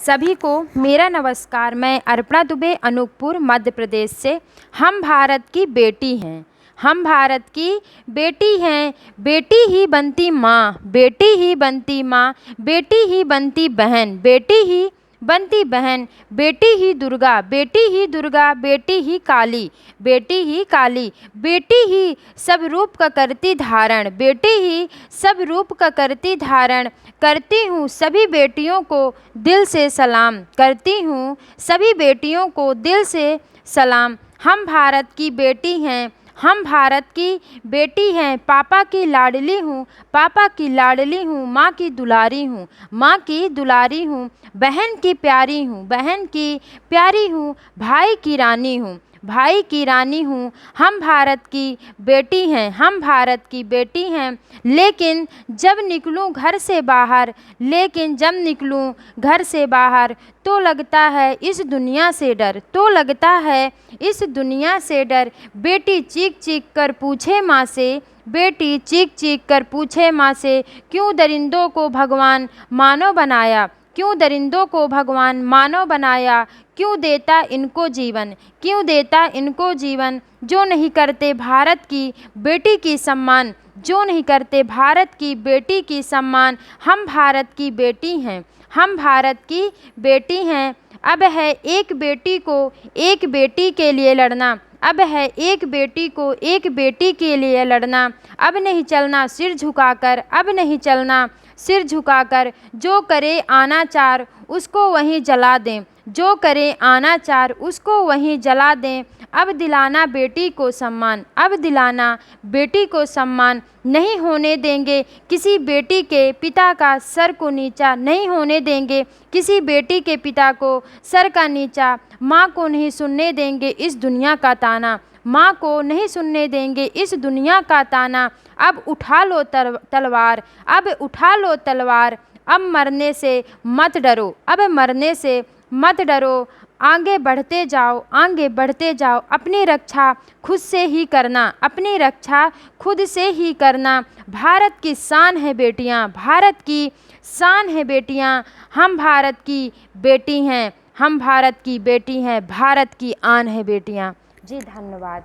सभी को मेरा नमस्कार। मैं अर्पणा दुबे, अनूपपुर मध्य प्रदेश से। हम भारत की बेटी हैं, हम भारत की बेटी हैं। बेटी ही बनती माँ, बेटी ही बनती माँ, बेटी ही बनती बहन, बेटी ही बनती बहन, बेटी ही दुर्गा, बेटी ही दुर्गा, बेटी ही काली, बेटी ही काली, बेटी ही सब रूप का करती धारण, बेटी ही सब रूप का करती धारण। करती हूँ सभी बेटियों को दिल से सलाम, करती हूँ सभी बेटियों को दिल से सलाम। हम भारत की बेटी हैं, हम भारत की बेटी हैं। पापा की लाडली हूँ, पापा की लाडली हूँ, माँ की दुलारी हूँ, माँ की दुलारी हूँ। बहन की प्यारी हूँ, बहन की प्यारी हूँ, भाई की रानी हूँ, भाई की रानी हूँ। हम भारत की बेटी हैं, हम भारत की बेटी हैं। लेकिन जब निकलूँ घर से बाहर, लेकिन जब निकलूँ घर से बाहर, तो लगता है इस दुनिया से डर, तो लगता है इस दुनिया से डर। बेटी चीख चीख कर पूछे माँ से, बेटी चीख चीख कर पूछे माँ से, क्यों दरिंदों को भगवान मानव बनाया, क्यों दरिंदों को भगवान मानव बनाया, क्यों देता इनको जीवन, क्यों देता इनको जीवन। जो नहीं करते भारत की बेटी की सम्मान, जो नहीं करते भारत की बेटी की सम्मान। हम भारत की बेटी हैं, हम भारत की बेटी हैं। अब है एक बेटी को एक बेटी के लिए लड़ना, अब है एक बेटी को एक बेटी के लिए लड़ना। अब नहीं चलना सिर झुकाकर, अब नहीं चलना सिर झुकाकर। जो करे अनाचार उसको वहीं जला दें, जो करे अनाचार उसको वहीं जला दें। अब दिलाना बेटी को सम्मान, अब दिलाना बेटी को सम्मान। नहीं होने देंगे किसी बेटी के पिता का सर को नीचा, नहीं होने देंगे किसी बेटी के पिता को सर का नीचा। माँ को नहीं सुनने देंगे इस दुनिया का ताना, माँ को नहीं सुनने देंगे इस दुनिया का ताना। अब उठा लो तलवार, अब उठा लो तलवार। अब मरने से मत डरो, अब मरने से मत डरो। आगे बढ़ते जाओ, आगे बढ़ते जाओ। अपनी रक्षा खुद से ही करना, अपनी रक्षा खुद से ही करना। भारत की शान है बेटियां, भारत की शान है बेटियां। हम भारत की बेटी हैं, हम भारत की बेटी हैं, भारत की आन है बेटियां। जी धन्यवाद।